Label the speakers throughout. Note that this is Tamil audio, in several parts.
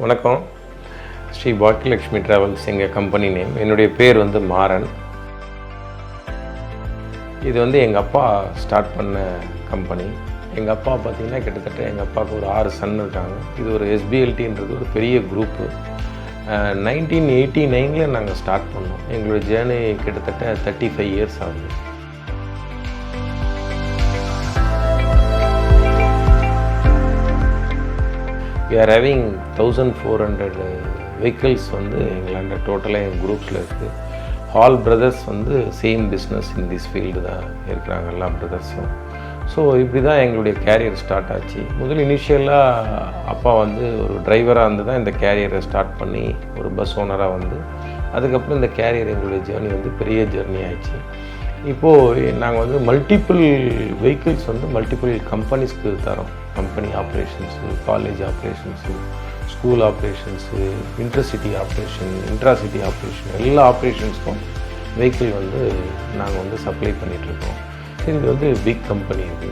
Speaker 1: வணக்கம். ஸ்ரீ பாக்கியலட்சுமி ட்ராவல்ஸ் எங்கள் கம்பெனி நேம். என்னுடைய பேர் மாறன். இது எங்கள் அப்பா ஸ்டார்ட் பண்ண கம்பெனி. எங்கள் அப்பா பார்த்திங்கன்னா கிட்டத்தட்ட எங்கள் அப்பாவுக்கு ஒரு 6 சன் இருக்காங்க. இது ஒரு SBLTன்றது ஒரு பெரிய குரூப்பு. 1989 நாங்கள் ஸ்டார்ட் பண்ணோம். எங்களுடைய ஜேர்னி கிட்டத்தட்ட 35 இயர்ஸ் ஆகுது. We are having 1400 vehicles எங்களாண்ட டோட்டலாக எங்கள் குரூப்ஸில் இருக்குது. All brothers same business in this field தான் இருக்கிறாங்க, எல்லா பிரதர்ஸும். ஸோ இப்படி தான் எங்களுடைய கேரியர் ஸ்டார்ட் ஆச்சு. முதல் இனிஷியலாக அப்பா ஒரு டிரைவராக தான் இந்த கேரியரை ஸ்டார்ட் பண்ணி ஒரு பஸ் ஓனராக அதுக்கப்புறம் இந்த கேரியர் எங்களுடைய ஜேர்னி பெரிய ஜேர்னி ஆயிடுச்சு. இப்போது நாங்கள் மல்டிபிள் வெஹிக்கிள்ஸ் மல்டிபிள் கம்பெனிஸ்க்கு தரோம். Company operations, college operations, school operations, intercity operation, intracity operation, எல்லா ஆப்ரேஷன்ஸ்க்கும் வெஹிக்கிள் நாங்கள் சப்ளை பண்ணிகிட்ருக்கோம். இது பிக் கம்பெனி. இது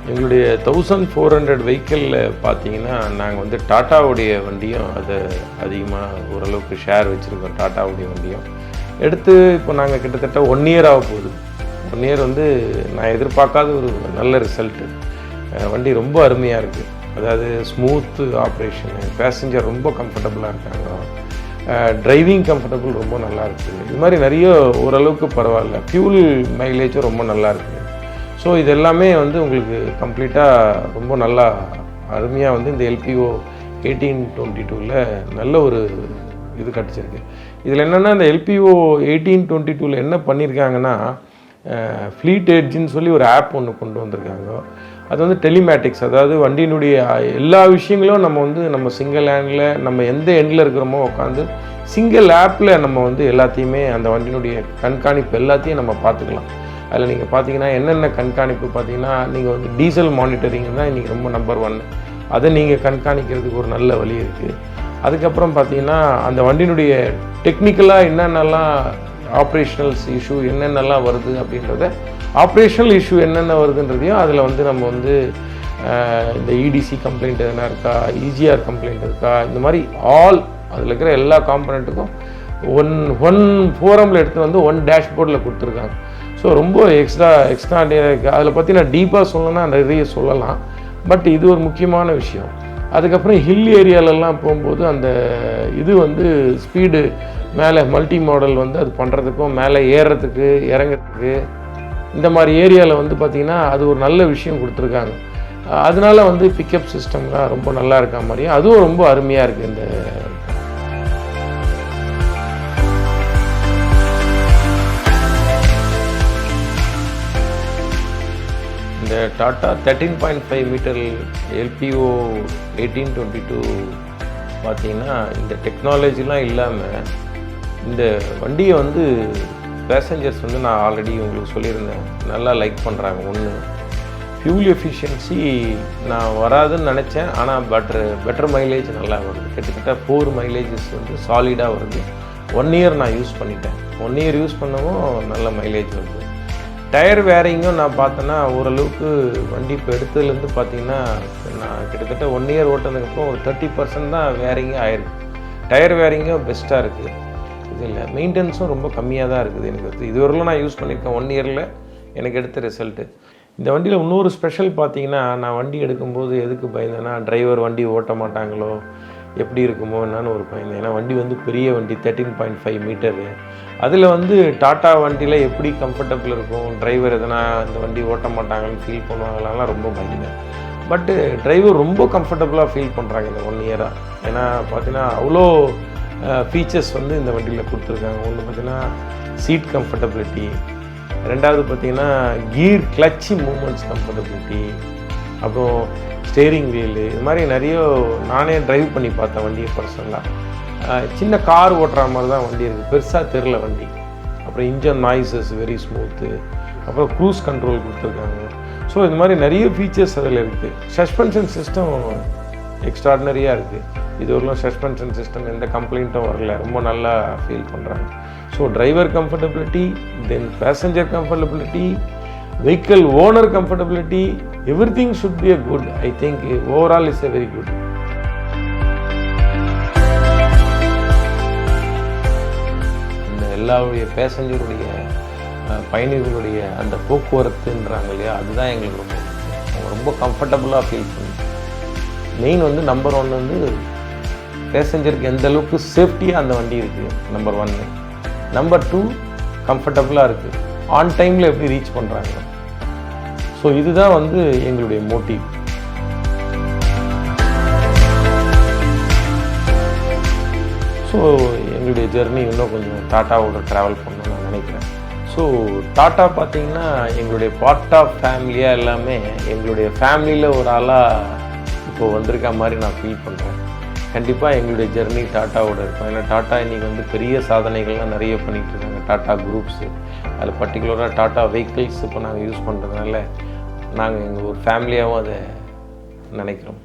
Speaker 1: எங்களுடைய 1400 வெஹிக்கிளில் பார்த்தீங்கன்னா நாங்கள் டாட்டாவுடைய வண்டியும் அதை அதிகமாக ஓரளவுக்கு ஷேர் வச்சுருக்கோம். டாட்டாவுடைய வண்டியும் எடுத்து இப்போ நாங்கள் கிட்டத்தட்ட 1 இயர் ஆக போகுது. 1 இயர் நான் எதிர்பார்க்காத ஒரு நல்ல ரிசல்ட்டு. வண்டி ரொம்ப அருமையாக இருக்குது. அதாவது ஸ்மூத்து ஆப்ரேஷனு, பேசஞ்சர் ரொம்ப கம்ஃபர்டபுளாக இருக்காங்க, டிரைவிங் கம்ஃபர்டபுள் ரொம்ப நல்லா இருக்குது. இது மாதிரி நிறைய ஓரளவுக்கு பரவாயில்ல. ஃபியூல் மைலேஜும் ரொம்ப நல்லா இருக்குது. ஸோ இது எல்லாமே உங்களுக்கு கம்ப்ளீட்டாக ரொம்ப நல்லா அருமையாக இந்த LPO 1822 நல்ல ஒரு இது கிடச்சிருக்கு. இதில் என்னென்னா இந்த LPO 1822 என்ன பண்ணியிருக்காங்கன்னா ஃப்ளீட் எட்ஜின்னு சொல்லி ஒரு ஆப் ஒன்று கொண்டு வந்திருக்காங்க. அது டெலிமேட்டிக்ஸ், அதாவது வண்டியினுடைய எல்லா விஷயங்களும் நம்ம சிங்கிள் ஹேண்டில் நம்ம எந்த எண்டில் இருக்கிறோமோ உட்காந்து சிங்கிள் ஆப்பில் நம்ம எல்லாத்தையுமே அந்த வண்டியினுடைய கண்காணிப்பு எல்லாத்தையும் நம்ம பார்த்துக்கலாம். அதில் நீங்கள் பார்த்தீங்கன்னா என்னென்ன கண்காணிப்பு பார்த்தீங்கன்னா நீங்கள் டீசல் மானிட்டரிங் தான் இன்றைக்கி ரொம்ப நம்பர் 1. அதை நீங்கள் கண்காணிக்கிறதுக்கு ஒரு நல்ல வழி இருக்குது. அதுக்கப்புறம் பார்த்தீங்கன்னா அந்த வண்டியினுடைய டெக்னிக்கலாக என்னென்னலாம் ஆப்ரேஷனல்ஸ் இஷ்யூ என்னென்னலாம் வருது அப்படின்றத, ஆப்ரேஷனல் இஷ்யூ என்னென்ன வருதுன்றதையும் அதில் நம்ம இந்த EDC கம்ப்ளைண்ட் எதனா இருக்கா, EGR கம்ப்ளைண்ட் இருக்கா, இந்த மாதிரி அதில் இருக்கிற எல்லா காம்பனண்ட்டுக்கும் ஒன் ஃபோரமில் எடுத்து 1 டேஷ்போர்டில் கொடுத்துருக்காங்க. ஸோ ரொம்ப எக்ஸ்ட்ராடினரியாக இருக்குது. அதில் பற்றி நான் டீப்பாக சொல்லணும்னா நிறைய சொல்லலாம். பட் இது ஒரு முக்கியமான விஷயம். அதுக்கப்புறம் ஹில் ஏரியாலெல்லாம் போகும்போது அந்த இது ஸ்பீடு மேலே மல்டி மாடல் அது பண்ணுறதுக்கும் மேலே ஏறுறதுக்கு இறங்கிறதுக்கு இந்த மாதிரி ஏரியாவில் பார்த்திங்கன்னா அது ஒரு நல்ல விஷயம் கொடுத்துருக்காங்க. அதனால பிக்கப் சிஸ்டம்லாம் ரொம்ப நல்லா இருக்கா மாதிரியும் அதுவும் ரொம்ப அருமையாக இருக்குது. இந்த டாட்டா 13.5 மீட்டர் LPO 1822 பார்த்தீங்கன்னா இந்த டெக்னாலஜிலாம் இல்லாமல் இந்த வண்டியை பேசஞ்சர்ஸ் நான் ஆல்ரெடி உங்களுக்கு சொல்லியிருந்தேன் நல்லா லைக் பண்ணுறாங்க. ஒன்று, ஃபியூல் எஃபிஷியன்சி நான் வராதுன்னு நினச்சேன், ஆனால் பெட்டர் மைலேஜ் நல்லா வருது. கிட்டத்தட்ட 4 மைலேஜஸ் சாலிடாக வருது. 1 இயர் நான் யூஸ் பண்ணிட்டேன். 1 இயர் யூஸ் பண்ணவும் நல்ல மைலேஜ் வருது. டயர் வேரிங்கும் நான் பார்த்தேன்னா ஓரளவுக்கு வண்டி இப்போ எடுத்ததுலேருந்து பார்த்தீங்கன்னா நான் கிட்டத்தட்ட 1 இயர் ஓட்டினதுக்கப்புறம் ஒரு 30% தான் வேரிங்கே ஆயிருக்கு. டயர் வேரிங்கும் பெஸ்ட்டாக இருக்குது. இது இல்லை, மெயின்டெனன்ஸும் ரொம்ப கம்மியாக தான் இருக்குது. எனக்கு இதுவரையிலும் நான் யூஸ் பண்ணியிருக்கேன் 1 இயரில் எனக்கு எடுத்த ரிசல்ட்டு. இந்த வண்டியில் இன்னொரு ஸ்பெஷல் பார்த்தீங்கன்னா, நான் வண்டி எடுக்கும்போது எதுக்கு பயந்தேன்னா டிரைவர் வண்டி ஓட்ட மாட்டாங்களோ, எப்படி இருக்குமோ என்னன்னு ஒரு பயந்தேன். ஏன்னா வண்டி பெரிய வண்டி 13.5 மீட்டரு. அதில் டாட்டா வண்டியில் எப்படி கம்ஃபர்டபுள் இருக்கும், டிரைவர் எதனா இந்த வண்டி ஓட்ட மாட்டாங்கன்னு ஃபீல் பண்ணுவாங்களாம் ரொம்ப பயந்தேன். பட்டு டிரைவர் ரொம்ப கம்ஃபர்டபுளாக ஃபீல் பண்ணுறாங்க இந்த 1 இயராக. ஏன்னா பார்த்தீங்கன்னா அவ்வளோ ஃபீச்சர்ஸ் இந்த வண்டியில் கொடுத்துருக்காங்க. ஒன்று பார்த்தீங்கன்னா சீட் கம்ஃபர்டபிலிட்டி, ரெண்டாவது பார்த்தீங்கன்னா கீர் கிளட்சி மூமெண்ட்ஸ் கம்ஃபர்டபிலிட்டி, அப்புறம் ஸ்டேரிங் வீலு, இது மாதிரி நிறைய நானே ட்ரைவ் பண்ணி பார்த்தேன் வண்டியை பர்சனலாக. சின்ன கார் ஓட்டுற மாதிரி தான் வண்டி இருக்குது, பெருசாக தெரில வண்டி. அப்புறம் இன்ஜன் நாய்ஸஸ் வெரி ஸ்மூத்து, அப்புறம் க்ரூஸ் கண்ட்ரோல் கொடுத்துருக்காங்க. ஸோ இது மாதிரி நிறைய ஃபீச்சர்ஸ் அதில் இருக்குது. சஸ்பென்ஷன் சிஸ்டம் எக்ஸ்ட்ராடினரியாக இருக்குது. இது வரலாம் சஸ்பென்ஷன் சிஸ்டம் எந்த கம்ப்ளைண்ட்டும் வரல, ரொம்ப நல்லா ஃபீல் பண்ணுறாங்க. So driver comfortability, then passenger comfortability, vehicle owner comfortability, everything should be a good. I think overall is a very good. எல்லாருடைய பேசஞ்சருடைய பயணிகளுடைய அந்த போக்குவரத்துன்றாங்க இல்லையா, அதுதான் எங்களுக்கு ரொம்ப அவங்க ரொம்ப கம்ஃபர்டபுளாக ஃபீல் பண்ணி. மெயின் வந்து நம்பர் 1 வந்து பேசஞ்சருக்கு எந்த அளவுக்கு சேஃப்டியாக அந்த வண்டி இருக்குது, நம்பர் 1. நம்பர் 2 கம்ஃபர்டபுளாக இருக்குது, ஆன் டைமில் எப்படி ரீச் பண்ணுறாங்க. ஸோ இதுதான் வந்து எங்களுடைய மோட்டிவ். ஸோ எங்களுடைய ஜெர்னி இன்னும் கொஞ்சம் டாட்டாவோட ட்ராவல் பண்ணணும்னு நான் நினைக்கிறேன். ஸோ டாட்டா பார்த்திங்கன்னா எங்களுடைய பார்ட் ஆஃப் ஃபேமிலியாக எல்லாமே எங்களுடைய ஃபேமிலியில் ஒரு ஆளாக இப்போது வந்திருக்க மாதிரி நான் ஃபீல் பண்ணுறேன். கண்டிப்பாக எங்களுடைய ஜெர்னி டாட்டாவோட இருக்கும். ஏன்னா டாட்டா இன்றைக்கி வந்து பெரிய சாதனைகள்லாம் நிறைய பண்ணிகிட்டு இருக்காங்க. டாட்டா குரூப்ஸு, அதில் பர்டிகுலராக டாட்டா வெஹிக்கிள்ஸ் இப்போ நாங்கள் யூஸ் பண்ணுறதுனால நாங்கள் எங்கள் ஒரு ஃபேமிலியாகவும் அதை நினைக்கிறோம்.